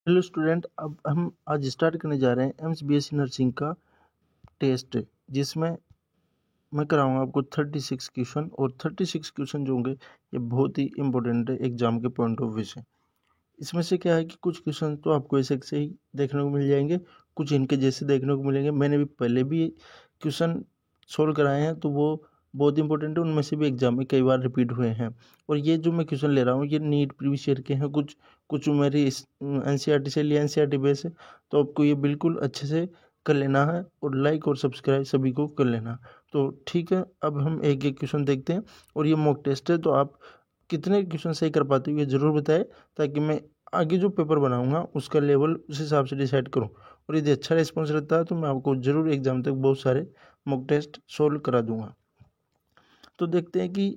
Hello student, अब हम आज स्टार्ट करने जा रहे हैं एम्स बीएससी नर्सिंग का टेस्ट, जिसमें मैं कराऊंगा आपको 36 क्वेश्चन। और 36 क्वेश्चन जो होंगे ये बहुत ही इंपॉर्टेंट है एग्जाम के पॉइंट ऑफ व्यू से। इसमें से क्या है कि कुछ क्वेश्चन तो आपको ऐसे ऐसे ही देखने को मिल जाएंगे, कुछ इनके जैसे देखने को मिलेंगे। मैंने भी पहले भी क्वेश्चन सोल्व कराए हैं, तो वो बहुत इंपॉर्टेंट है। उनमें से भी एग्जाम में कई बार रिपीट हुए हैं। और ये जो मैं क्वेश्चन ले रहा हूँ ये नीट प्रीवियस ईयर के हैं, कुछ कुछ मेरी एनसीईआरटी से लिया, एनसीईआरटी बेस है। तो आपको ये बिल्कुल अच्छे से कर लेना है, और लाइक और सब्सक्राइब सभी को कर लेना। तो ठीक है, अब हम एक एक क्वेश्चन देखते हैं। और ये मॉक टेस्ट है, तो आप कितने क्वेश्चन सही कर पाते हो ये ज़रूर बताएं, ताकि मैं आगे जो पेपर बनाऊंगा उसका लेवल उस हिसाब से डिसाइड करूं। और यदि अच्छा रिस्पॉन्स रहता है तो मैं आपको ज़रूर एग्जाम तक बहुत सारे मॉक टेस्ट सोल्व करा दूंगा। तो देखते हैं कि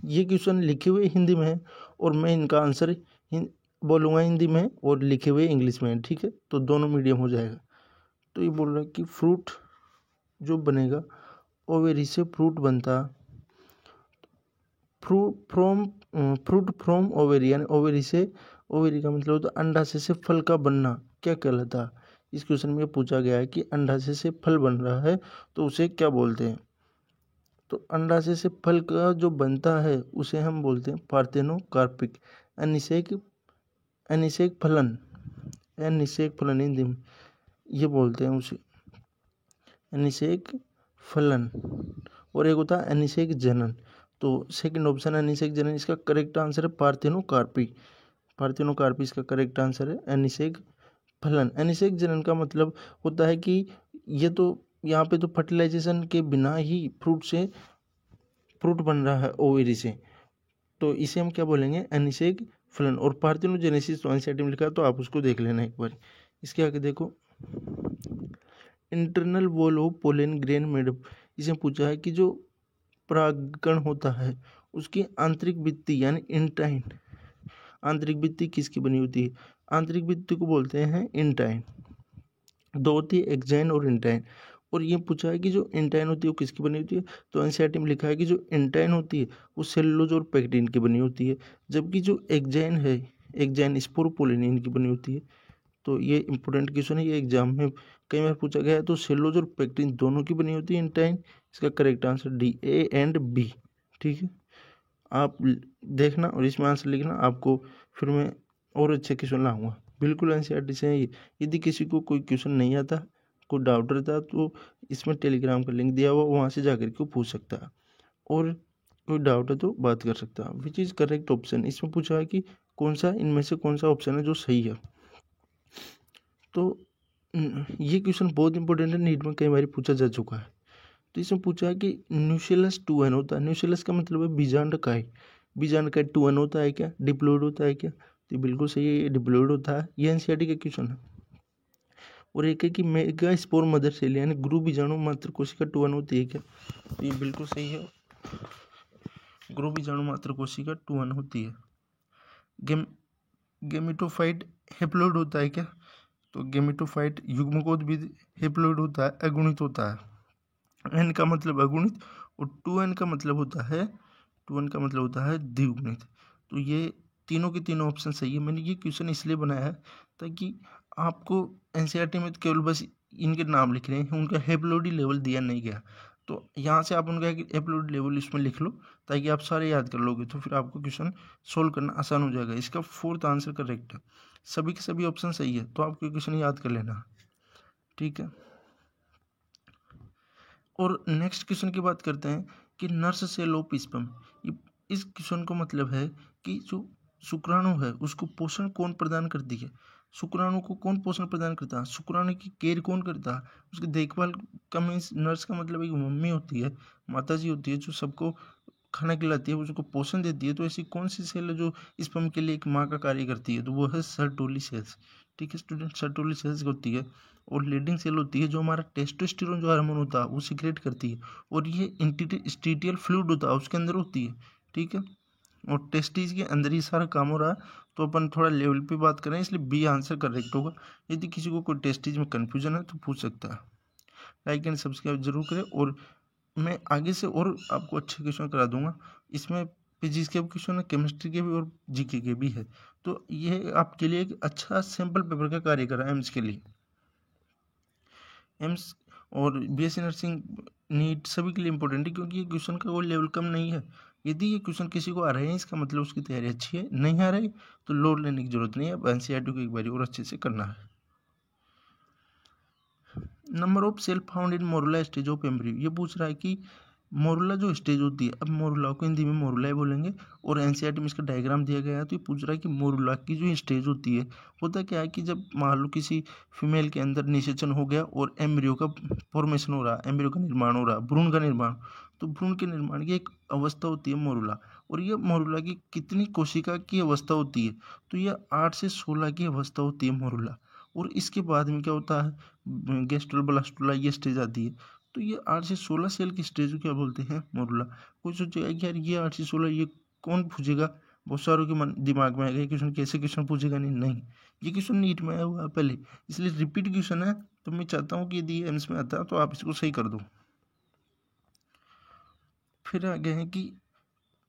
ये क्वेश्चन लिखे हुए हिंदी में है, और मैं इनका आंसर बोलूँगा हिंदी में, और लिखे हुए इंग्लिश में है। ठीक है, तो दोनों मीडियम हो जाएगा। तो ये बोल रहा है कि फ्रूट जो बनेगा, ओवेरी से फ्रूट बनता। फ्रूट फ्रॉम ओवेरी, यानी ओवेरी से, ओवेरी का मतलब होता है अंडाशय से फल का बनना, क्या कहलाता। इस क्वेश्चन में पूछा गया है कि अंडाशय से फल बन रहा है तो उसे क्या बोलते हैं। तो अंडाशय से फल का जो बनता है उसे हम बोलते हैं पार्थेनोकार्पिक। अनिषेक अनिषेक फलन, अनिषेक फलन हिंदी में ये बोलते हैं उसे अनिषेक फलन। और एक होता है अनिषेक जनन। तो सेकंड ऑप्शन अनिषेक जनन, इसका करेक्ट आंसर है पार्थेनोकार्पी। पार्थेनोकार्पी इसका करेक्ट आंसर है। अनिषेक फलन, अनिषेक जनन का मतलब होता है कि ये तो यहाँ पे तो फर्टिलाइजेशन के बिना ही फ्रूट बन रहा है ओवेरी से, तो इसे हम क्या बोलेंगे, अनिषेक फलन। और पार्थेनोजेनेसिस तो एनसीईआरटी में लिखा है, तो आप उसको देख लेना एक बार। इसके आगे देखो, internal wall of pollen grain made up. इसे पूछा है कि जो परागकण होता है उसकी आंतरिक भित्ति यानी इंटाइन, आंतरिक भित्ति किसकी बनी होती है, आंतरिक भित्ति को बोलते हैं इंटाइन। दो होती है, एक्जाइन और इंटाइन। और ये पूछा है कि जो इंटाइन होती है वो किसकी बनी होती है, तो एनसीईआरटी में लिखा है कि जो इंटाइन होती है वो सेलुलोज और पेक्टिन की बनी होती है, जबकि जो एक्जाइन है, एक्जाइन स्पोरोपोलिनिन की बनी होती है। तो ये इंपॉर्टेंट क्वेश्चन है, ये एग्जाम में कई बार पूछा गया है। तो सेलुलोज और पेक्टिन दोनों की बनी होती है इंटाइन। इसका correct answer D, A and B. ठीक है, आप देखना और इसमें आंसर लिखना, आपको फिर मैं और अच्छे क्वेश्चन लाऊंगा। बिल्कुल एनसीईआरटी से है ये। यदि किसी को कोई क्वेश्चन नहीं आता, कोई डाउट रहता है, तो इसमें टेलीग्राम का लिंक दिया हुआ, वहाँ से जाकर के पूछ सकता है, और कोई डाउट है तो बात कर सकता है। विच इज़ करेक्ट ऑप्शन, इसमें पूछा है कि कौन सा इनमें से कौन सा ऑप्शन है जो सही है। तो ये क्वेश्चन बहुत इंपॉर्टेंट है, नीट में कई बार पूछा जा चुका है। तो इसमें पूछा है कि न्यूसेलस 2n होता है। न्यूसेलस का मतलब है बीजांडकाय। बीजांडकाय 2n होता है क्या, डिप्लॉइड होता है क्या, तो ये बिल्कुल सही है, ये डिप्लॉइड होता है। ये एनसीईआरटी का क्वेश्चन है। और एक है कि मेगा स्पोर मदर सेल यानी गुरु बीजाणु मात्र कोशिका 2n होती है क्या, तो ये बिल्कुल सही है, गुरु बीजाणु मात्र कोशिका 2n होती है। गेमिटोफाइट हेप्लॉइड होता है क्या, तो गेमिटोफाइट युग्मकोद्भिद हेप्लॉइड होता है, अगुणित होता है। एन का मतलब अगुणित, और 2n का मतलब होता है, 2n का मतलब होता है द्विगुणित। तो ये तीनों के तीनों ऑप्शन सही है। मैंने ये क्वेश्चन इसलिए बनाया है ताकि आपको एनसीईआरटी में केवल बस इनके नाम लिख रहे हैं, उनका हेप्लोडी लेवल दिया नहीं गया, तो यहाँ से आप उनका हेप्लोडी लेवल इसमें लिख लो, ताकि आप सारे याद कर लोगे, तो फिर आपको क्वेश्चन सोल्व करना आसान हो जाएगा। इसका फोर्थ आंसर करेक्ट है, सभी के सभी ऑप्शन सही है, तो आपको क्वेश्चन याद कर लेना। ठीक है, और नेक्स्ट क्वेश्चन की बात करते हैं कि नर्स सेल ऑफ स्पर्म। इस क्वेश्चन को मतलब है कि जो शुक्राणु है उसको पोषण कौन प्रदान करती है, शुक्राणु को कौन पोषण प्रदान करता है, शुक्राणु की केयर कौन करता है, उसकी देखभाल का मीन्स नर्स का मतलब एक मम्मी होती है, माता जी होती है, जो सबको खाना खिलाती है, उसको पोषण देती है। तो ऐसी कौन सी सेल है जो स्पर्म के लिए एक माँ का कार्य करती है, तो वो है सर्टोली सेल्स। ठीक है स्टूडेंट, सर्टोली सेल्स होती है। और लीडिंग सेल होती है जो हमारा टेस्टोस्टेरोन जो हार्मोन होता है वो सीक्रेट करती है, और ये इंटरस्टिशियल फ्लूइड होता है उसके अंदर होती है। ठीक है, और टेस्टिस के अंदर ही सारा काम हो रहा है। तो अपन थोड़ा लेवल पे बात करें, इसलिए बी आंसर करेक्ट होगा। यदि किसी को कोई टेस्टिज में कन्फ्यूजन है तो पूछ सकता है। लाइक एंड सब्सक्राइब जरूर करें, और मैं आगे से और आपको अच्छे क्वेश्चन करा दूंगा। इसमें फिजिक्स के भी क्वेश्चन है, केमिस्ट्री के भी और जीके के भी है, तो ये आपके लिए एक अच्छा सैम्पल पेपर का कार्य करा एम्स के लिए। एम्स और बीएससी नर्सिंग, नीट सभी के लिए इम्पोर्टेंट है, क्योंकि ये क्वेश्चन का कोई लेवल कम नहीं है। यदि ये क्वेश्चन किसी को आ रहे हैं, इसका मतलब उसकी तैयारी अच्छी है। नहीं आ रही तो लोड लेने की जरूरत नहीं है, अब एनसीईआरटी को एक बार और अच्छे से करना है। Number of cell found in morula stage of embryo, ये पूछ रहा है कि मोरुला जो स्टेज होती है, अब मोरुला को हिंदी में मोरुला ही बोलेंगे, और एनसीईआरटी में इसका डायग्राम दिया गया है। तो ये पूछ रहा है कि मोरुला की जो स्टेज होती है, होता क्या है कि जब मान लो किसी फीमेल के अंदर निषेचन हो गया और एम्ब्रियो का फॉर्मेशन हो रहा, एम्ब्रियो का निर्माण हो रहा, भ्रूण का निर्माण, तो भ्रूण के निर्माण की एक अवस्था होती है मोरुला। और ये मोरुला की कितनी कोशिका की अवस्था होती है, तो यह 8 से 16 की अवस्था होती है मोरुला। और इसके बाद में क्या होता है, गेस्ट्रल ब्लास्टुला ये स्टेज आती है। तो ये 8 से 16 सेल की स्टेज को क्या बोलते हैं, मोरुला। कोई सोचेगा कि यार ये 8 से 16 ये कौन पूछेगा, बहुत सारों के मन दिमाग में आएगा ये क्वेश्चन, कैसे क्वेश्चन पूछेगा। नहीं, ये क्वेश्चन नीट में आया हुआ है पहले, इसलिए रिपीट क्वेश्चन है। तो मैं चाहता हूँ कि यदि एम्स में आता है तो आप इसको सही कर दो। फिर आगे है कि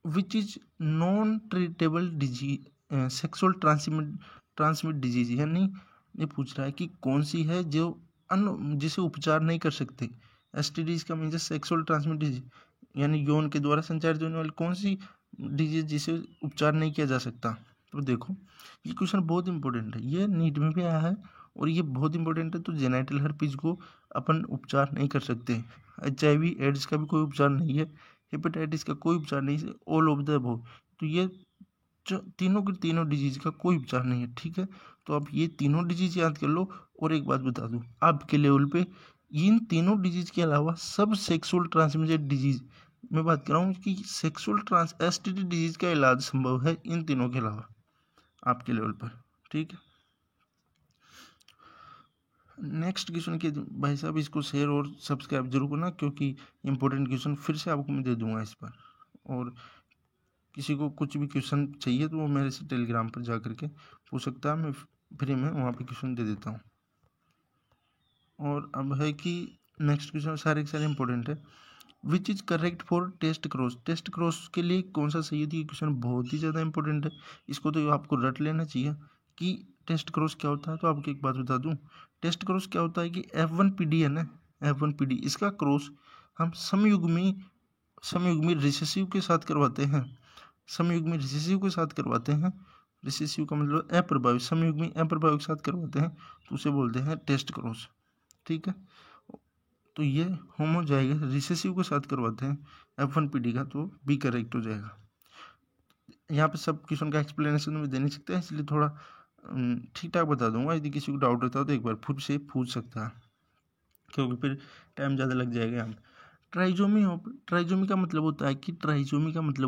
which is non treatable disease, sexual transmit disease, यानी ये पूछ रहा है कि कौन सी है जो जिसे उपचार नहीं कर सकते। एसटीडीज का मीन सेक्सुअल ट्रांसमिट डिजीज, यानी यौन के द्वारा संचारित होने वाली कौन सी डिजीज जिसे उपचार नहीं किया जा सकता। तो देखो ये क्वेश्चन बहुत इंपॉर्टेंट है, ये नीट में भी आया है और ये बहुत इंपॉर्टेंट है। तो जेनाइटल हर्पीज को अपन उपचार नहीं कर सकते, HIV एड्स का भी कोई उपचार नहीं है, हेपेटाइटिस का कोई उपचार नहीं है, ऑल ऑफ द अबव। तो ये जो तीनों की तीनों डिजीज का कोई उपचार नहीं है, ठीक है। तो आप ये तीनों डिजीज याद कर लो। और एक बात बता दूं आपके लेवल पे, इन तीनों डिजीज के अलावा सब सेक्सुअल ट्रांसमिटेड डिजीज, मैं बात कर रहा हूँ कि सेक्सुअल एसटीडी डिजीज का इलाज संभव है इन तीनों के अलावा आपके लेवल पर, ठीक है। नेक्स्ट क्वेश्चन के भाई साहब इसको शेयर और सब्सक्राइब जरूर करना, क्योंकि इंपॉर्टेंट क्वेश्चन फिर से आपको मैं दे दूंगा इस पर। और किसी को कुछ भी क्वेश्चन चाहिए तो वो मेरे से टेलीग्राम पर जा करके पूछ सकता है, मैं फ्री में वहाँ पे क्वेश्चन दे देता हूँ। और अब है कि नेक्स्ट क्वेश्चन सारे के सारे इंपॉर्टेंट है। Which is correct for test cross, test cross के लिए कौन सा सही है। ये क्वेश्चन बहुत ही ज़्यादा इंपॉर्टेंट है, इसको तो आपको रट लेना चाहिए कि टेस्ट क्रॉस क्या होता है। तो आपको एक बात बता दूं, टेस्ट क्रॉस क्या होता है कि F1PD है ना, F1PD इसका क्रॉस हम समयुग्मी रिसेसिव के साथ करवाते हैं, समयुग्मी रिसेसिव के साथ करवाते हैं। रिसेसिव का मतलब अप्रभावित, समयुग्मी अप्रभावित के साथ करवाते हैं, तो उसे बोलते हैं टेस्ट क्रॉस, ठीक है। तो ये होमो जाएगा, रिसेसिव के साथ करवाते हैं F1PD का, तो बी करेक्ट हो जाएगा। यहाँ पे सब क्वेश्चन का एक्सप्लेनेशन में दे नहीं सकते हैं, इसलिए थोड़ा ठीक ठाक बता दूंगा। यदि किसी को डाउट रहता है तो एक बार फिर से पूछ सकता है, क्योंकि फिर टाइम ज़्यादा लग जाएगा यहाँ पे। ट्राइजोमी का मतलब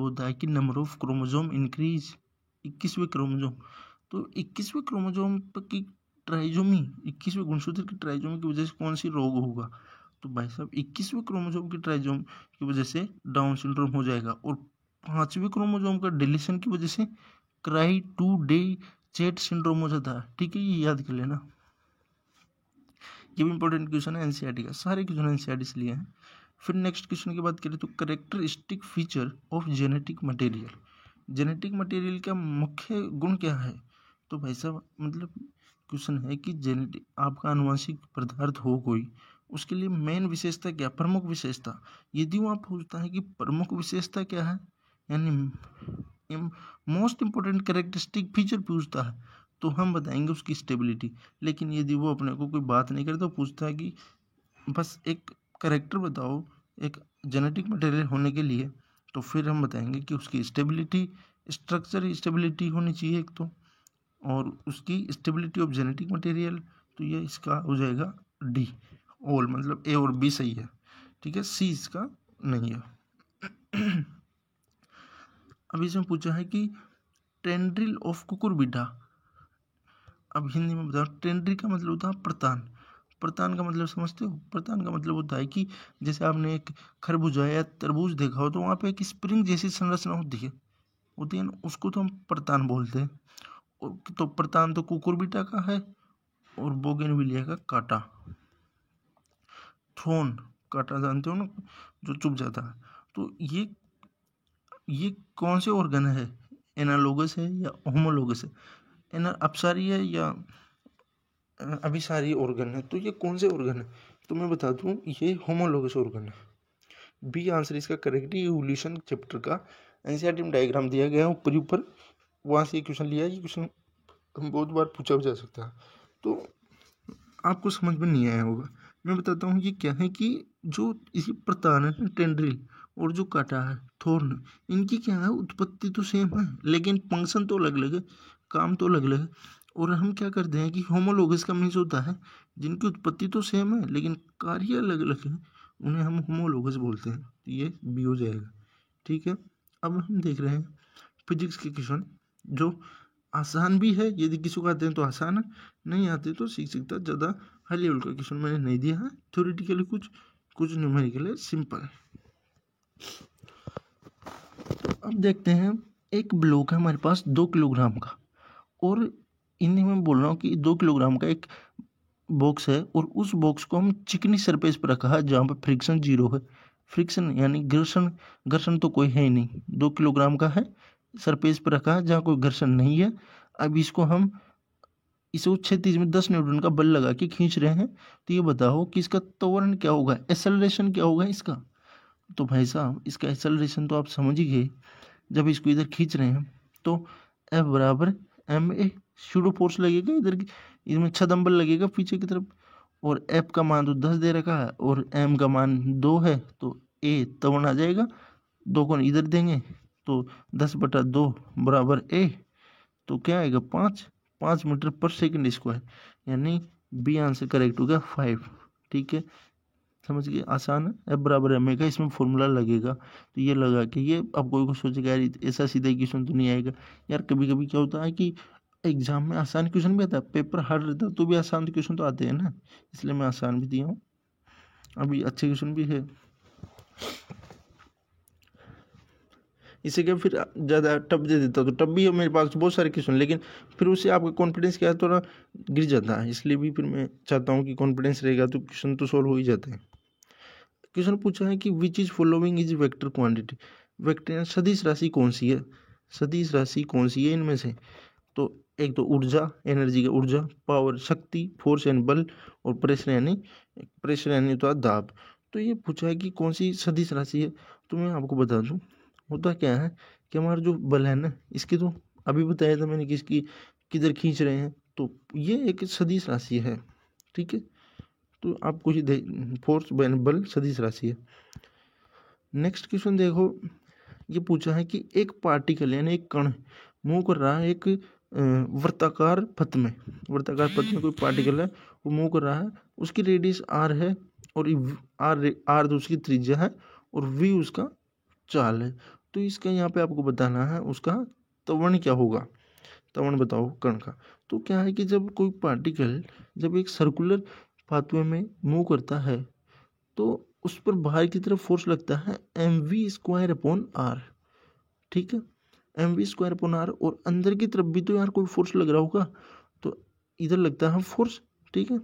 होता है कि नंबर ऑफ क्रोमोजोम इंक्रीज, 21वें क्रोमोजोम। तो 21वें क्रोमोजोम की ट्राइजोमी, 21वें गुणसूत्र की ट्राइजोमी की वजह से कौन सी रोग होगा। तो भाई साहब 21वें क्रोमोजोम की ट्राइजोम की वजह से डाउन सिंड्रोम हो जाएगा, और 5वें क्रोमोजोम का डिलीशन की वजह से क्राई टू डे चेट सिंड्रोम हो जाता है, ठीक है। ये याद कर लेना, ये भी इंपॉर्टेंट क्वेश्चन है एनसीईआरटी का, सारे क्वेश्चन एनसीईआरटी से लिए हैं। फिर नेक्स्ट क्वेश्चन की बात करें तो characteristic feature of genetic material, genetic material का मुख्य गुण क्या है। तो भाई साहब मतलब क्वेश्चन है कि जेनेटिक आपका आनुवंशिक पदार्थ हो कोई, उसके लिए मेन विशेषता क्या, प्रमुख विशेषता। यदि वो आप पूछता है कि प्रमुख विशेषता क्या है, यानी मोस्ट इंपॉर्टेंट कैरेक्टरिस्टिक फीचर पूछता है, तो हम बताएंगे उसकी स्टेबिलिटी। लेकिन यदि वो अपने को कोई बात नहीं करे तो पूछता है कि बस एक कैरेक्टर बताओ एक जेनेटिक मटेरियल होने के लिए, तो फिर हम बताएंगे कि उसकी स्टेबिलिटी, स्ट्रक्चर स्टेबिलिटी होनी चाहिए एक तो, और उसकी स्टेबिलिटी ऑफ जेनेटिक मटेरियल। तो ये इसका हो जाएगा डी, ऑल मतलब ए और बी सही है, ठीक है, सी इसका नहीं है। अब इसमें पूछा है कि टेंड्रिल ऑफ कुकुरबिटा, अब हिंदी में बताओ, टेंड्रिल का मतलब होता है प्रतान, प्रतान का मतलब समझते हो। प्रतान का मतलब होता है कि जैसे आपने एक खरबूजा या तरबूज देखा हो तो वहाँ पे एक स्प्रिंग जैसी संरचना होती है ना, उसको तो हम प्रतान बोलते हैं। और तो प्रतान तो कुकुरबिटा का है, और बोगेनविलिया का काटा, थ्रोन काटा जानते हो ना, जो चुभ जाता है। तो ये कौन से ऑर्गन है, एनालोगस है या होमोलोगस है। अपसारी है या अभिसारी ऑर्गन है? तो ये कौन से ऑर्गन है? तो मैं बता दूं, ये होमोलोगस ऑर्गन है। बी आंसर इसका करेक्ट। इवोल्यूशन चैप्टर का एनसीईआरटी में डायग्राम दिया गया है ऊपर ऊपर, वहाँ से ये क्वेश्चन लिया है। ये क्वेश्चन बहुत बार पूछा भी जा सकता है, तो आपको समझ में नहीं आया होगा। मैं बताता हूँ ये क्या है कि जो इसी प्रतान है, टेंड्रिल, और जो काटा है थोर्न, इनकी क्या है, उत्पत्ति तो सेम है लेकिन फंक्शन तो अलग अलग है, काम तो अलग अलग है। और हम क्या करते हैं कि होमोलोगस का मीन्स होता है जिनकी उत्पत्ति तो सेम है लेकिन कार्य अलग अलग है, उन्हें हम होमोलोगस बोलते हैं। तो ये बी हो जाएगा। ठीक है, अब हम देख रहे हैं फिजिक्स के क्वेश्चन जो आसान भी है, यदि किसी को आते हैं तो आसान है, नहीं आते तो सीख सकता। ज़्यादा हाई लेवल का क्वेश्चन मैंने नहीं दिया है, थ्योरेटिकली कुछ न्यूमेरिकल सिंपल। तो अब देखते हैं, एक ब्लॉक है हमारे पास 2 किलोग्राम का, और इन्हें मैं बोल रहा हूँ कि 2 किलोग्राम का एक बॉक्स है, और उस बॉक्स को हम चिकनी सरफेस पर रखा है जहाँ पर फ्रिक्शन 0 है। फ्रिक्शन यानी घर्षण तो कोई है ही नहीं, 2 किलोग्राम का है, सरफेस पर रखा है जहाँ कोई घर्षण नहीं है। अब इसको क्षैतिज में 10 न्यूटन का बल लगा के खींच रहे हैं। तो ये बताओ कि इसका त्वरण क्या होगा, एक्सेलरेशन क्या होगा इसका? तो भाई साहब, इसका एक्सेलरेशन तो आप समझ ही गए। जब इसको इधर खींच रहे हैं तो F बराबर ma सूडो फोर्स लगेगा, इधर इसमें 6 दम्बल लगेगा पीछे की तरफ, और F का मान तो 10 दे रखा है और M का मान 2 है, तो A त्वरण आ जाएगा। 2 को इधर देंगे तो 10/2 बराबर A, तो क्या आएगा 5 मीटर पर सेकंड स्क्वायर, यानी बी आंसर करेक्ट होगा 5। ठीक है, समझ गए, आसान है। F बराबर ma का इसमें फॉर्मूला लगेगा, तो ये लगा के ये, अब कोई को सोचेगा यार ऐसा सीधा क्वेश्चन तो नहीं आएगा। यार कभी कभी क्या होता है कि एग्जाम में आसान क्वेश्चन भी आता है, पेपर हार्ड रहता है तो भी आसान क्वेश्चन तो आते हैं ना, इसलिए मैं आसान भी दिया हूँ। अभी अच्छे क्वेश्चन भी है, इसे क्या फिर ज़्यादा टफ दे देता तो टफ भी है मेरे पास बहुत सारे क्वेश्चन, लेकिन फिर उससे आपका कॉन्फिडेंस क्या है, थोड़ा गिर जाता है। इसलिए भी फिर मैं चाहता हूँ कि कॉन्फिडेंस रहेगा तो क्वेश्चन तो सोल्व हो ही जाते हैं। क्वेश्चन पूछा है कि which is following is vector quantity. Vector सदिश राशि कौन सी है? सदिश राशि कौन सी है इनमें से? तो एक तो ऊर्जा, एनर्जी का ऊर्जा, पावर शक्ति, फोर्स यानी बल, और प्रेशर यानी तो दाब। तो ये पूछा है कि कौन सी सदिश राशि है। तो मैं आपको बता दूं, होता क्या है कि हमारा जो बल है ना, इसकी तो अभी बताया था मैंने किसकी किधर खींच रहे हैं, तो ये एक सदिश राशि है। ठीक है, तो आपको ही फोर्स बल सदिश राशि है। नेक्स्ट क्वेश्चन देखो, ये पूछा है कि एक पार्टिकल यानी एक कण मूव कर रहा है एक वर्ताकार पथ में कोई पार्टिकल है वो मूव कर रहा है, उसकी रेडियस r है और r तो उसकी त्रिज्या है और v उसका चाल है। तो इसका यहाँ पे आपको बताना है उसका त्वरण क्या होगा। त्वरण बताओ कण का। तो क्या है कि जब कोई पार्टिकल जब एक सर्कुलर पाथवे में मूव करता है तो उस पर बाहर की तरफ फोर्स लगता है mv²/r। ठीक है, mv²/r, और अंदर की तरफ भी तो यार कोई फोर्स लग रहा होगा, तो इधर लगता है फोर्स। ठीक है,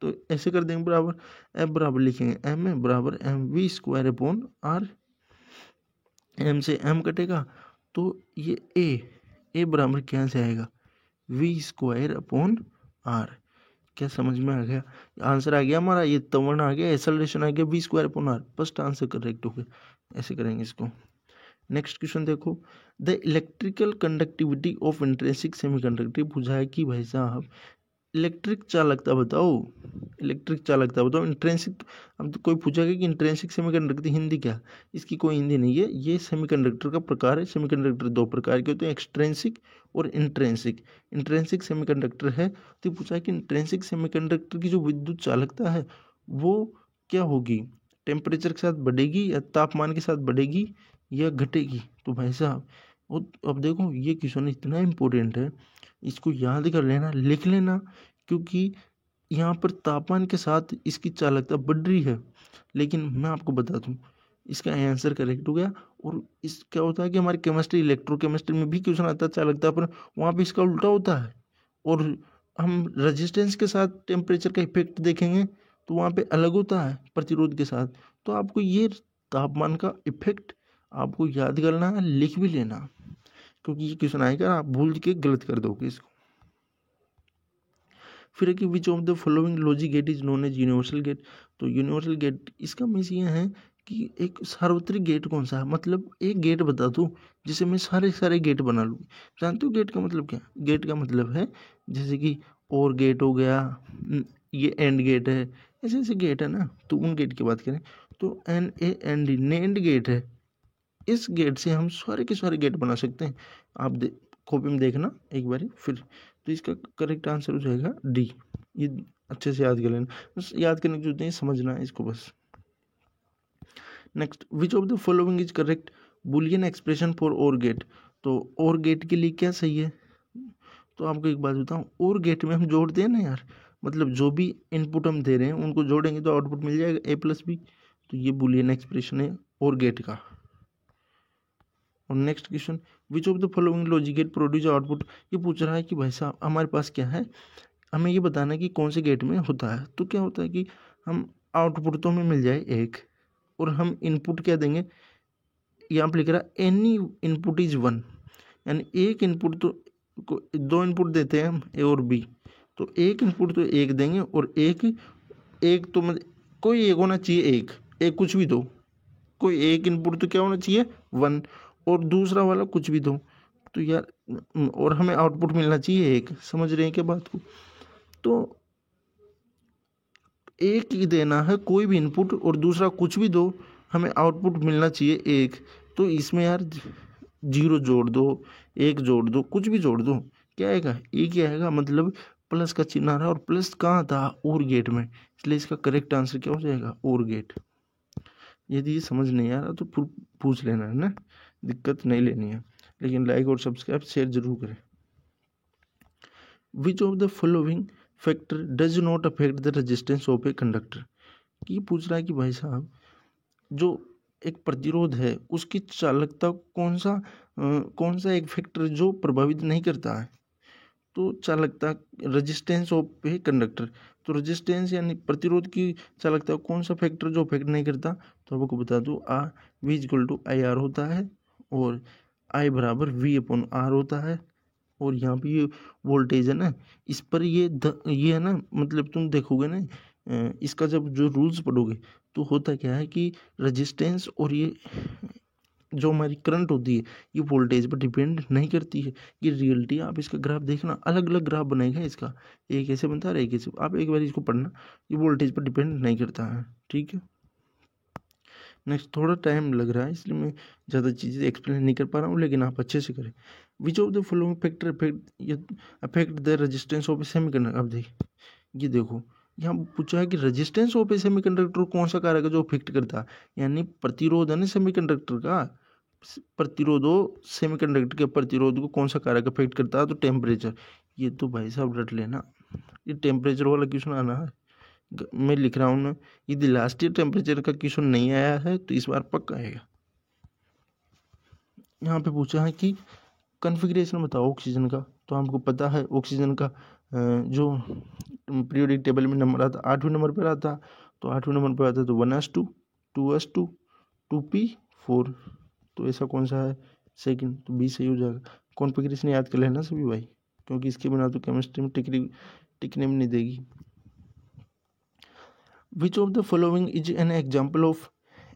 तो ऐसे कर देंगे बराबर, F बराबर लिखेंगे ma बराबर mv²/r, m से m कटेगा तो ये a बराबर क्या से आएगा v²/r। क्या समझ में आ गया? आंसर आ गया हमारा, ये त्वरण आ गया, एक्सेलरेशन आ गया v²/r। फर्स्ट आंसर करेक्ट हो गया। ऐसे करेंगे इसको। नेक्स्ट क्वेश्चन देखो, the electrical conductivity of intrinsic semiconductor पूछा है कि भाई साहब इलेक्ट्रिक चालकता बताओ इंट्रिंसिक। अब तो कोई पूछेगा कि इंट्रिंसिक सेमीकंडक्टर हिंदी क्या, इसकी कोई हिंदी नहीं है, ये सेमीकंडक्टर का प्रकार है। सेमीकंडक्टर 2 प्रकार के होते हैं, एक्सट्रिंसिक और इंट्रिंसिक। इंट्रिंसिक सेमीकंडक्टर है तो पूछा है कि इंट्रिंसिक सेमीकंडक्टर की जो विद्युत चालकता है वो क्या होगी, टेम्परेचर के साथ बढ़ेगी या तापमान के साथ बढ़ेगी या घटेगी। तो भाई साहब अब देखो, ये क्वेश्चन इतना इम्पोर्टेंट है, इसको याद कर लेना, लिख लेना, क्योंकि यहाँ पर तापमान के साथ इसकी चालकता बढ़ रही है। लेकिन मैं आपको बता दूं, इसका आंसर करेक्ट हो गया। और इस क्या होता है कि हमारी केमिस्ट्री, इलेक्ट्रोकेमिस्ट्री में भी क्वेश्चन आता है चालकता पर, वहाँ पे इसका उल्टा होता है। और हम रेजिस्टेंस के साथ टेम्परेचर का इफेक्ट देखेंगे तो वहाँ पे अलग होता है प्रतिरोध के साथ। तो आपको ये तापमान का इफेक्ट आपको याद करना है, लिख भी लेना, क्योंकि ये क्वेश्चन आएगा आप भूल के गलत कर दोगे इसको। फिर है कि which of the following logic gate is known as universal gate. तो यूनिवर्सल गेट इसका मीन्स ये है कि एक सार्वत्रिक गेट कौन सा है, मतलब एक गेट बता दो जिसे मैं सारे गेट बना लूँ। जानते हो गेट का मतलब क्या? गेट का मतलब है जैसे कि और गेट हो गया, ये एंड गेट है, ऐसे ऐसे गेट है ना, तो उन गेट की बात करें तो NAND नेंड गेट है। इस गेट से हम सारे के सारे गेट बना सकते हैं। आप कॉपी में देखना एक बारी फिर, तो इसका करेक्ट आंसर हो जाएगा डी। ये अच्छे से याद कर लेना, बस याद करने की जरूरत नहीं, समझना है इसको बस। Next, which of the following is correct Boolean expression for और गेट। तो और गेट के लिए क्या सही है? तो आपको एक बात बताऊं, और गेट में हम जोड़ते हैं ना यार, मतलब जो भी इनपुट हम दे रहे हैं उनको जोड़ेंगे तो आउटपुट मिल जाएगा A+B। तो ये बुलियन एक्सप्रेशन है और गेट का। और next question, which of the following logic gate produce output. ये पूछ रहा है कि भाई साहब हमारे पास क्या है, हमें ये बताना है कि कौन से गेट में होता है। तो क्या होता है कि हम आउटपुट तो हमें मिल जाए एक, और हम इनपुट क्या देंगे, यहाँ पर लिख रहा है एनी इनपुट इज 1, यानी एक इनपुट तो दो इनपुट देते हैं हम A और B, तो एक इनपुट तो एक देंगे और एक तो मतलब कोई एक होना चाहिए, एक कुछ भी दो, कोई एक इनपुट तो क्या होना चाहिए 1, और दूसरा वाला कुछ भी दो तो यार, और हमें आउटपुट मिलना चाहिए एक। समझ रहे हैं क्या बात को? तो एक ही देना है कोई भी इनपुट और दूसरा कुछ भी दो, हमें आउटपुट मिलना चाहिए एक। तो इसमें यार 0 जोड़ दो, 1 जोड़ दो, कुछ भी जोड़ दो, क्या आएगा? एक ही आएगा, मतलब प्लस का चिन्ह आ रहा है, और प्लस कहाँ था? और गेट में, इसलिए इसका करेक्ट आंसर क्या हो जाएगा? और गेट। यदि ये समझ नहीं आ रहा तो पूछ लेना है ना, दिक्कत नहीं लेनी है, लेकिन लाइक और सब्सक्राइब शेयर जरूर करें। विच of the following factor does not affect the resistance of a conductor. ये पूछ रहा है कि भाई साहब जो एक प्रतिरोध है उसकी चालकता कौन सा एक फैक्टर जो प्रभावित नहीं करता है। तो चालकता, रेजिस्टेंस ऑफ ए कंडक्टर, तो रेजिस्टेंस यानी प्रतिरोध की चालकता कौन सा फैक्टर जो अफेक्ट नहीं करता। तो आपको बता दूं V=IR होता है, और I बराबर V/R होता है, और यहाँ पे ये वोल्टेज है ना, इस पर ये है ना, मतलब तुम देखोगे ना इसका जब जो रूल्स पढ़ोगे तो होता क्या है कि रेजिस्टेंस और ये जो हमारी करंट होती है ये वोल्टेज पर डिपेंड नहीं करती है। ये रियलिटी, आप इसका ग्राफ देखना, अलग अलग ग्राफ बनेगा इसका, एक ऐसे बनता है एक ऐसे, आप एक बार इसको पढ़ना, ये वोल्टेज पर डिपेंड नहीं करता है, ठीक है। नेक्स्ट, थोड़ा टाइम लग रहा है इसलिए मैं ज़्यादा चीज़ें एक्सप्लेन नहीं कर पा रहा हूँ, लेकिन आप अच्छे से करें। विच of the following factor affect the resistance of A semiconductor. अब देखिए, ये देखो यहाँ पूछा है कि रेजिस्टेंस ऑफ ए सेमीकंडक्टर कौन सा कारक है जो अफेक्ट करता है, यानी प्रतिरोध है ना सेमीकंडक्टर का, प्रतिरोधो सेमीकंडक्टर के प्रतिरोध को कौन सा कारक अफेक्ट करता है, तो टेम्परेचर। ये तो भाई साहब रट लेना, ये टेम्परेचर वाला क्वेश्चन आना है, मैं लिख रहा हूँ ना, यदि लास्ट ईयर टेम्परेचर का क्वेश्चन नहीं आया है तो इस बार पक्का आएगा। यहाँ पे पूछा है कि कॉन्फ़िगरेशन बताओ ऑक्सीजन का। तो हमको पता है ऑक्सीजन का जो पीरियोडिक टेबल में नंबर आता 8वें नंबर पर आता, तो 8वें नंबर पर आता है तो 1s2 2s2 2p4, तो ऐसा कौन सा है सेकंड, तो बी सही हो जाएगा। कॉन्फ़िगरेशन याद कर लेना सभी भाई, क्योंकि इसके बिना तो केमिस्ट्री में टिकने में नहीं देगी। विच of the following is an example of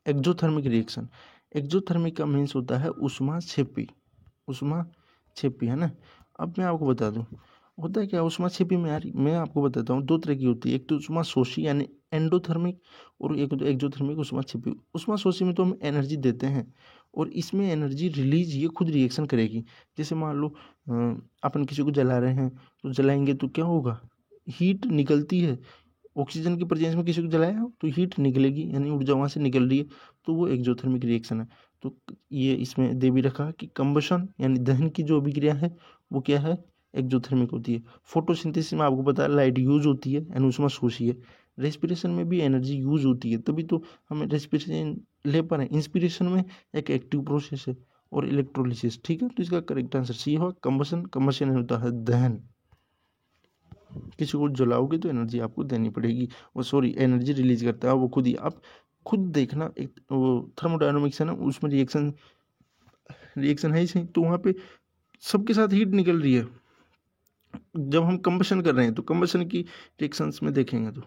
exothermic reaction. Exothermic का मीन्स होता है उष्मा क्षेपी है ना। अब मैं आपको बता दूं होता है क्या उष्मा क्षेपी में, यार मैं आपको बताता हूँ, दो तरह की होती है, एक तो उष्मा शोषी यानी एंडोथर्मिक, और एक तो एक्जोथर्मिक उष्मा क्षेपी। उष्मा शोषी में तो हम एनर्जी देते हैं और इसमें एनर्जी रिलीज ये खुद रिएक्शन करेगी। जैसे मान लो अपन किसी को जला रहे हैं, तो जलाएंगे तो क्या होगा, हीट निकलती है, ऑक्सीजन की प्रेजेंस में किसी को जलाया तो हीट निकलेगी, यानी ऊर्जा वहाँ से निकल रही है, तो वो एक्जोथर्मिक रिएक्शन है। तो ये इसमें दे भी रखा कि कंबशन यानी दहन की जो अभिक्रिया है वो क्या है, एक्जोथर्मिक होती है। फोटोसिंथेसिस में आपको पता है लाइट यूज होती है यानी उसमें शोषी है। रेस्पिरेशन में भी एनर्जी यूज होती है, तभी तो हमें रेस्पिरेशन ले पा रहे हैं। इंस्पिरेशन में एक एक्टिव प्रोसेस है, और इलेक्ट्रोलिसिस, ठीक है। तो इसका करेक्ट आंसर सी होगा कंबशन। कंबशन होता है दहन, किसी को जलाओगे तो एनर्जी आपको देनी पड़ेगी, वो सॉरी एनर्जी रिलीज करता है वो खुद ही। आप खुद देखना, एक वो थर्मोडायनामिक्स है ना, उसमें रिएक्शन है ही सही, तो वहाँ पे सबके साथ हीट निकल रही है, जब हम कंबशन कर रहे हैं तो कंबशन की रिएक्शंस में देखेंगे तो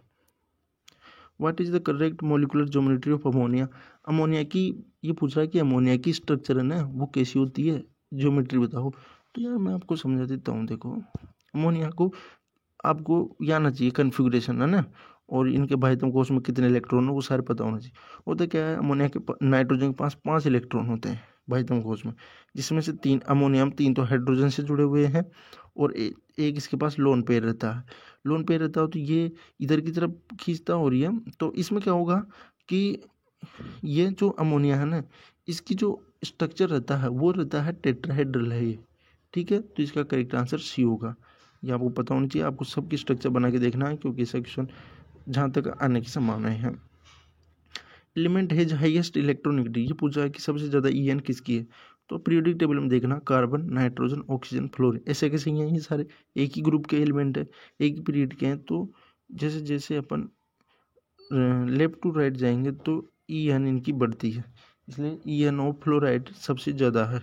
what is the correct molecular geometry of ammonia. Ammonia की ये पूछ रहा है कि अमोनिया की स्ट्रक्चर है ना वो कैसी होती है, ज्योमेट्री बताओ। तो यार मैं आपको समझा देता हूँ। देखो अमोनिया को आपको ये आना चाहिए कन्फिग्रेशन है ना, और इनके भाइतम कोश में कितने इलेक्ट्रॉन हो वो सारे पता होना चाहिए। होता क्या है, अमोनिया के नाइट्रोजन के पास 5 इलेक्ट्रॉन होते हैं भाइतम कोश में, जिसमें से 3 अमोनिया में 3 तो हाइड्रोजन से जुड़े हुए हैं और एक इसके पास लोन पेयर रहता है। लोन पेयर रहता हो तो ये इधर की तरफ खींचता हो रही है। तो इसमें क्या होगा कि ये जो अमोनिया है ना, इसकी जो स्ट्रक्चर रहता है वो रहता है टेट्राहेड्रल है ये। ठीक है, तो इसका करेक्ट आंसर सी होगा। ये आपको पता होना चाहिए, आपको सबकी स्ट्रक्चर बना के देखना है क्योंकि ऐसा क्वेश्चन जहाँ तक आने की संभावना है। एलिमेंट हैज हाईएस्ट इलेक्ट्रॉनिसिटी, ये पूछा है कि सबसे ज़्यादा ईएन किसकी है। तो पीरियोडिक टेबल में देखना कार्बन, नाइट्रोजन, ऑक्सीजन, फ्लोरीन, ऐसे कैसे हैं ये सारे एक ही ग्रुप के एलिमेंट है, एक ही पीरियड के हैं। तो जैसे जैसे अपन लेफ्ट टू राइट जाएंगे तो ईएन इनकी बढ़ती है, इसलिए ईएन ऑफ फ्लोराइड सबसे ज़्यादा है।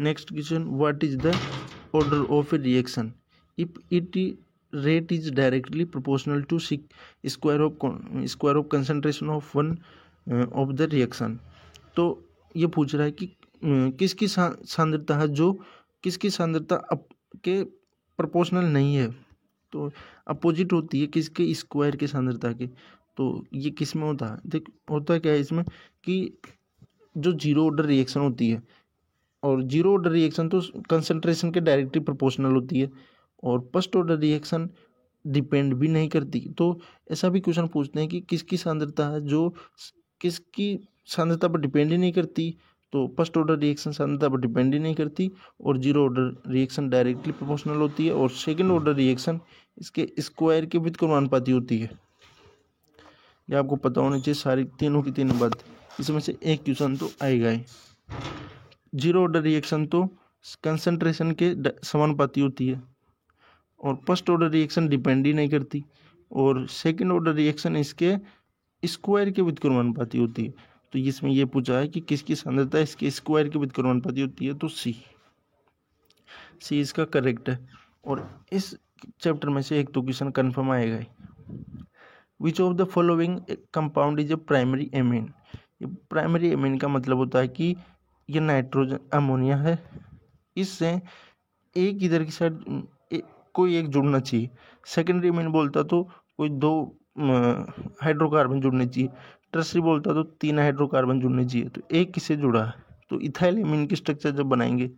Next question, what is the order of A reaction if it rate is directly proportional to square of concentration of one of the reaction। तो ये पूछ रहा है कि किसकी सांद्रता है जो किसकी सांद्रता के प्रोपोर्शनल नहीं है, तो अपोजिट होती है किसके स्क्वायर के सांद्रता के। तो ये किस में होता है, देख होता है क्या है इसमें कि जो जीरो ऑर्डर रिएक्शन होती है, और जीरो ऑर्डर रिएक्शन तो कंसंट्रेशन के डायरेक्टली प्रोपोर्शनल होती है, और फर्स्ट ऑर्डर रिएक्शन डिपेंड भी नहीं करती। तो ऐसा भी क्वेश्चन पूछते हैं कि किसकी सांद्रता है जो किसकी सांद्रता पर डिपेंड ही नहीं करती। तो फर्स्ट ऑर्डर रिएक्शन सांद्रता पर डिपेंड ही नहीं करती, और zero order reaction directly proportional होती है, और सेकेंड ऑर्डर रिएक्शन इसके स्क्वायर के विद अनुपाती होती है। ये आपको पता होना चाहिए सारी तीनों की तीनों बात। इसमें से एक क्वेश्चन तो आएगा ही। जीरो ऑर्डर रिएक्शन तो कंसंट्रेशन के समानुपाती होती है, और फर्स्ट ऑर्डर रिएक्शन डिपेंड ही नहीं करती, और सेकंड ऑर्डर रिएक्शन इसके स्क्वायर के व्युत्क्रमानुपाती होती है। तो इसमें यह पूछा है कि किसकी सांद्रता इसके स्क्वायर के व्युत्क्रमानुपाती होती है, तो सी इसका करेक्ट है। और इस चैप्टर में से एक तो क्वेश्चन कन्फर्म आएगा ही। Which of the following compound is a primary amine. ये प्राइमरी एमीन का मतलब होता है कि ये नाइट्रोजन अमोनिया है, इससे एक इधर की साइड कोई एक जुड़ना चाहिए। सेकेंडरी एमीन बोलता तो कोई 2 हाइड्रोकार्बन जुड़ने चाहिए। टर्सरी बोलता तो 3 हाइड्रोकार्बन जुड़ने चाहिए। तो एक किससे जुड़ा है, तो इथाइल एमीन की स्ट्रक्चर जब बनाएंगे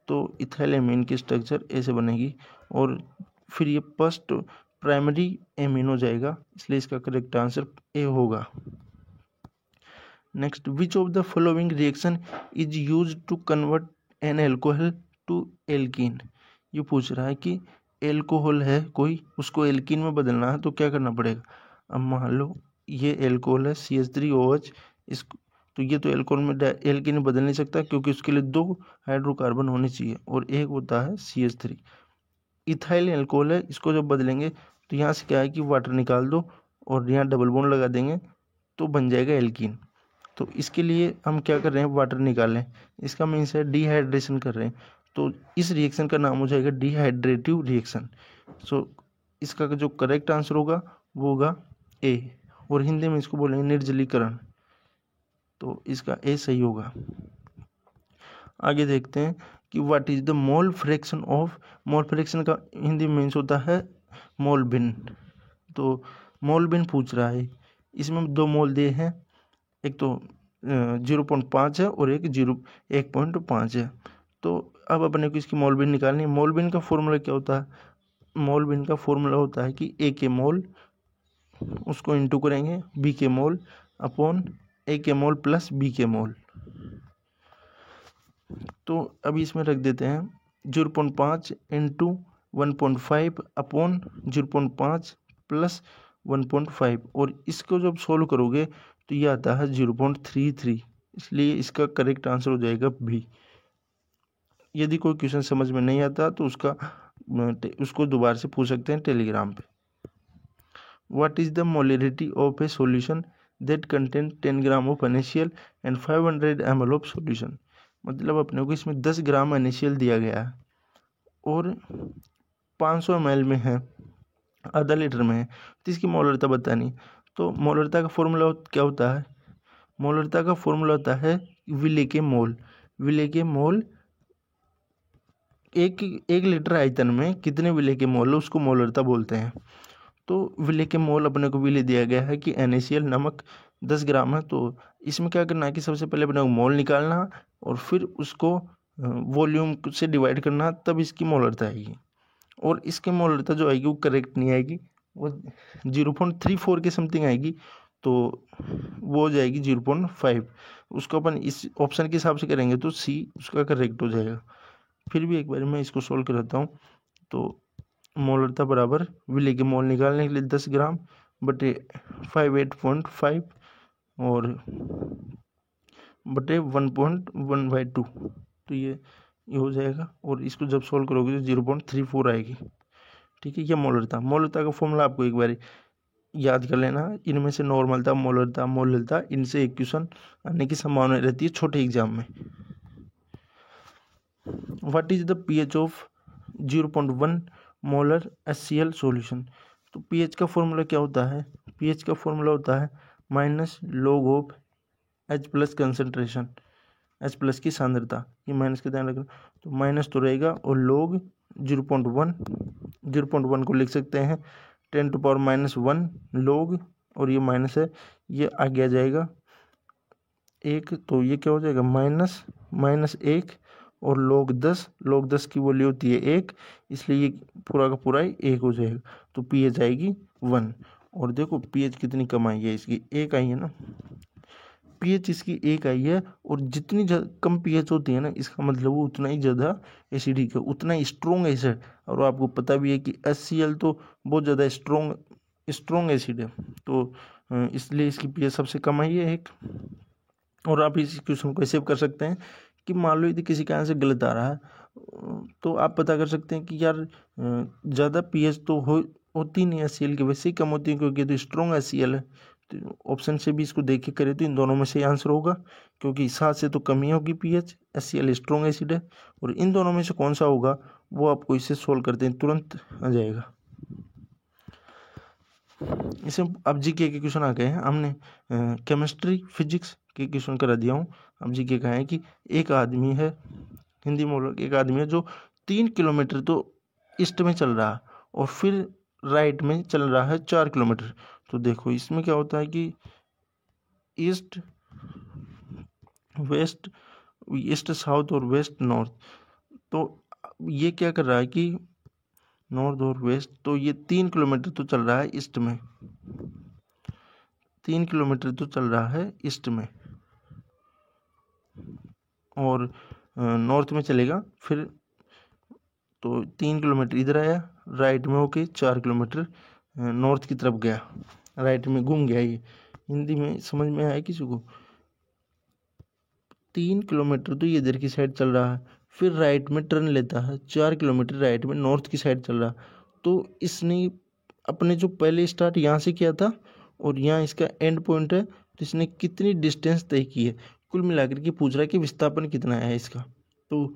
तो इथाइल एमीन की स्ट्रक्चर ऐसे बनेगी, और फिर ये फर्स्ट प्राइमरी एमीन हो जाएगा, इसलिए इसका करेक्ट आंसर ए होगा। Next, which of the following reaction is use to convert an alcohol to alkene. ये पूछ रहा है कि एल्कोहल है कोई, उसको एल्कीन में बदलना है तो क्या करना पड़ेगा। अब मान लो ये एल्कोहल है CH3OH, इसको तो ये तो एल्कोहल में एल्कीन में बदल नहीं सकता क्योंकि उसके लिए 2 हाइड्रोकार्बन होने चाहिए, और एक होता है CH3। इथाइल एल्कोहल है, इसको जब बदलेंगे तो यहाँ से क्या है कि वाटर निकाल दो और यहाँ डबल बॉन्ड लगा देंगे तो बन जाएगा एल्कीन। तो इसके लिए हम क्या कर रहे हैं, वाटर निकाल लें, इसका मीन्स है डिहाइड्रेशन कर रहे हैं। तो इस रिएक्शन का नाम हो जाएगा डिहाइड्रेटिव रिएक्शन। सो इसका जो करेक्ट आंसर होगा वो होगा ए, और हिंदी में इसको बोलेंगे निर्जलीकरण। तो इसका ए सही होगा। आगे देखते हैं कि what is the mole fraction of. Mole fraction का हिंदी में मीन्स होता है मोल भिन्न। तो मोल भिन्न पूछ रहा है, इसमें 2 मोल दिए हैं, एक तो 0.5 है और एक 1.5 है। तो अब अपने को इसकी मोल भिन्न निकालनी है। मोल भिन्न का फॉर्मूला क्या होता है, मोल भिन्न का फॉर्मूला होता है कि ए के मोल उसको इंटू करेंगे बी के मोल अपॉन ए के मोल प्लस बी के मोल। तो अभी इसमें रख देते हैं 0.5 इंटू 1.5 अपॉन 0.5 प्लस 1.5, और इसको जब सोल्व करोगे तो ये आता है 0.33, इसलिए इसका करेक्ट आंसर हो जाएगा बी। यदि कोई क्वेश्चन समझ में नहीं आता तो उसको दोबारा से पूछ सकते हैं टेलीग्राम पे। What is the molarity of A solution that contain 10 gram of NaCl and 500 ml of solution. मतलब अपने को इसमें 10 ग्राम NaCl दिया गया है और 500 ml में है, आधा लीटर में है, तो इसकी मोलरता बतानी। तो मोलरता का फॉर्मूला क्या होता है? मोलरता का फॉर्मूला होता है विले के मोल। विले के मोल, एक लीटर आयतन में कितने विले के मोल उसको मोलरता बोलते हैं। तो विले के मोल अपने को विले दिया गया है कि NaCl नमक 10 ग्राम है। तो इसमें क्या करना है कि सबसे पहले अपने को मोल निकालना और फिर उसको वॉल्यूम से डिवाइड करना, तब इसकी मोलरता आएगी। और इसकी मोलरता जो आएगी वो करेक्ट नहीं आएगी, वो 0.34 के समथिंग आएगी, तो वो हो जाएगी 0.5। उसको अपन इस ऑप्शन के हिसाब से करेंगे तो C उसका करेक्ट हो जाएगा। फिर भी एक बार मैं इसको सोल्व कराता हूँ। तो मोलरता बराबर विले के मोल निकालने के लिए 10 ग्राम बटे 58.5 और बटे 1.1/2, तो ये हो जाएगा। और इसको जब सोल्व करोगे तो 0.34 आएगी। ठीक है, ये मोलरता का फॉर्मूला आपको एक बार याद कर लेना। इनमें से नॉर्मलता, मोलरता, मोलरता, इनसे एक क्वेश्चन आने की संभावना रहती है छोटे एग्जाम में। What is the pH of 0.1 molar HCl solution? तो pH का फॉर्मूला क्या होता है? pH का फॉर्मूला होता है minus log of H plus concentration, H plus की सांद्रता। ये माइनस का ध्यान रखना, तो माइनस तो रहेगा और log 0.1 को लिख सकते हैं 10⁻⁻1 log, और ये माइनस है, ये आगे आ जाएगा 1, तो ये क्या हो जाएगा -1 और log 10 की वैल्यू होती है 1, इसलिए ये पूरा का पूरा ही 1 हो जाएगा। तो pH आएगी 1। और देखो pH कितनी कम आई है, इसकी 1 आई है ना, pH इसकी 1 आई है। और जितनी कम pH होती है ना, इसका मतलब वो उतना ही ज़्यादा एसिडिक है, उतना ही स्ट्रॉन्ग एसिड। और आपको पता भी है कि HCl तो बहुत ज़्यादा स्ट्रॉन्ग एसिड है, तो इसलिए इसकी pH सबसे कम आई है 1। और आप इस क्वेश्चन को ऐसे कर सकते हैं कि मान लो यदि किसी कारण से गलत आ रहा है, तो आप पता कर सकते हैं कि यार ज़्यादा pH तो होती नहीं HCl की, वैसे ही कम होती है क्योंकि तो स्ट्रॉन्ग HCl है। तो ऑप्शन से भी इसको देख के करें तो इन दोनों में से आंसर होगा, क्योंकि 7 से तो कम ही होगी pH, HCl स्ट्रॉन्ग एसिड है। और इन दोनों में से कौन सा होगा वो आपको इससे सोल्व करते हैं तुरंत आ जाएगा। इसे अब जीके के क्वेश्चन आ गए हैं। हमने केमिस्ट्री फिजिक्स के क्वेश्चन करा दिया हूँ। अब जीके का है कि एक आदमी है, हिंदी में बोलो, एक आदमी है जो 3 किलोमीटर तो ईस्ट में चल रहा है और फिर राइट में चल रहा है 4 किलोमीटर। तो देखो इसमें क्या होता है कि ईस्ट वेस्ट, ईस्ट साउथ और वेस्ट नॉर्थ। तो ये क्या कर रहा है कि नॉर्थ और वेस्ट, तो ये 3 किलोमीटर तो चल रहा है ईस्ट में, 3 किलोमीटर तो चल रहा है ईस्ट में, और नॉर्थ में चलेगा फिर, तो 3 किलोमीटर इधर आया, राइट में होके 4 किलोमीटर नॉर्थ की तरफ गया, राइट में घूम गया। ये हिंदी में समझ में आया किसी को? 3 किलोमीटर तो ये इधर की साइड चल रहा है, फिर राइट में टर्न लेता है, 4 किलोमीटर राइट में नॉर्थ की साइड चल रहा। तो इसने अपने जो पहले स्टार्ट यहाँ से किया था और यहाँ इसका एंड पॉइंट है, तो इसने कितनी डिस्टेंस तय की है, कुल मिलाकर के पूछ रहा है कि विस्थापन कितना है इसका। तो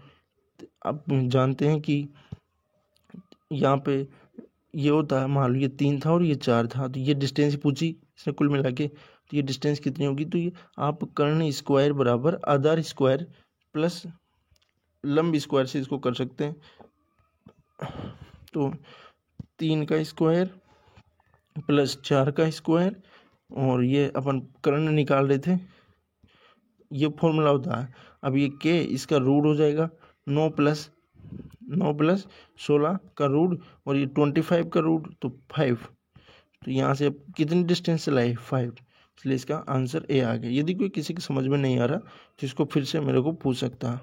आप जानते हैं कि यहाँ पे ये होता है, मान लो ये 3 था और ये 4 था, तो ये डिस्टेंस पूछी इसने कुल मिला के, तो ये डिस्टेंस कितनी होगी? तो ये आप कर्ण स्क्वायर बराबर आधार स्क्वायर प्लस लंब स्क्वायर से इसको कर सकते हैं। तो 3 का स्क्वायर प्लस 4 का स्क्वायर, और ये अपन कर्ण निकाल रहे थे, ये फॉर्मूला होता है। अब ये के इसका रूट हो जाएगा 9 प्लस 16 का रूट, और ये 25 का रूट, तो 5। तो यहाँ से अब कितनी डिस्टेंस चलाई? 5, इसलिए इसका आंसर ए आ गया। यदि कोई किसी की समझ में नहीं आ रहा तो इसको फिर से मेरे को पूछ सकता है।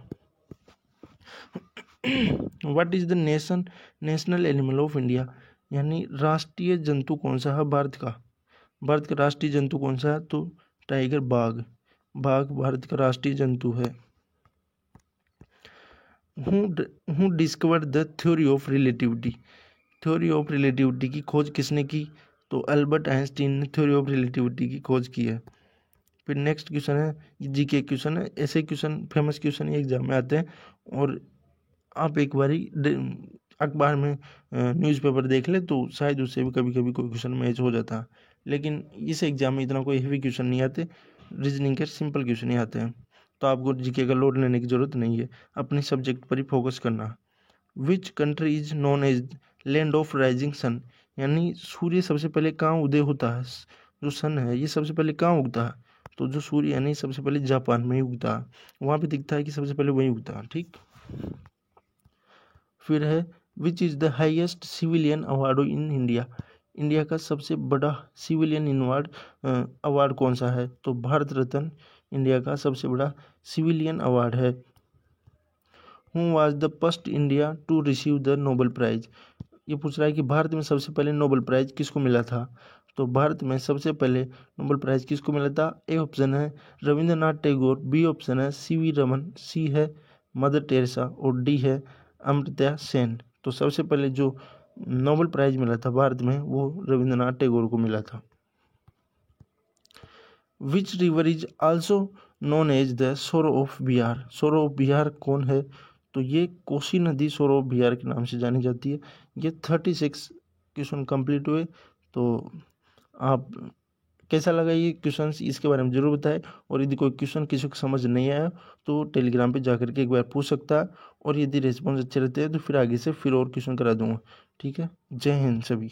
What is the national animal of India? यानी राष्ट्रीय जंतु कौन सा है भारत का? भारत का राष्ट्रीय जंतु कौन सा है? तो टाइगर, बाघ भारत का राष्ट्रीय जंतु है। Who discovered the theory of relativity? Theory of relativity की खोज किसने की? तो अल्बर्ट आइंस्टीन ने थ्योरी ऑफ रिलेटिविटी की खोज की है। फिर नेक्स्ट क्वेश्चन है, जीके क्वेश्चन है। ऐसे क्वेश्चन फेमस क्वेश्चन एग्जाम में आते हैं और आप एक बारी अखबार में न्यूज़पेपर देख ले तो शायद उससे भी कभी कभी कोई क्वेश्चन मैच हो जाता, लेकिन इस एग्जाम में इतना कोई हेवी क्वेश्चन नहीं आते, रीजनिंग के सिंपल क्वेश्चन ही आते हैं। तो आपको जीके का लोड लेने की ज़रूरत नहीं है, अपने सब्जेक्ट पर ही फोकस करना। Which country is known as land of rising sun, यानी सूर्य सबसे पहले कहाँ उदय होता है, जो सन है ये सबसे पहले कहाँ उगता है, तो जो सूर्य यानी सबसे पहले जापान में ही उगता है, वहाँ पे दिखता है कि सबसे पहले वहीं उगता है। ठीक, फिर है which is the highest civilian award in India, India का सबसे बड़ा सिविलियन अवार्ड अवार्ड कौन सा है, तो भारत रत्न इंडिया का सबसे बड़ा सिविलियन अवार्ड है। Who was the first India to receive the Nobel prize, ये पूछ रहा है कि भारत में सबसे पहले नोबेल प्राइज किसको मिला था, तो भारत में सबसे पहले नोबेल प्राइज किसको मिला था, ए ऑप्शन है रविंद्रनाथ टैगोर, बी ऑप्शन है सीवी रमन, सी है मदर टेरेसा और डी है अमर्त्य सेन। तो सबसे पहले जो नोबेल प्राइज मिला था भारत में वो रविंद्रनाथ टैगोर को मिला था। Which river is also known as the sorrow of Bihar, sorrow of Bihar कौन है, तो ये कोसी नदी सोरो ऑफ बिहार के नाम से जानी जाती है। ये 36 क्वेश्चन कंप्लीट हुए। तो आप कैसा लगा ये क्वेश्चन, इसके बारे में जरूर बताएं, और यदि कोई क्वेश्चन किसी को समझ नहीं आया तो टेलीग्राम पे जाकर के एक बार पूछ सकता है, और यदि रिस्पॉन्स अच्छे रहते हैं तो फिर आगे से फिर और क्वेश्चन करा दूंगा। ठीक है, जय हिंद सभी।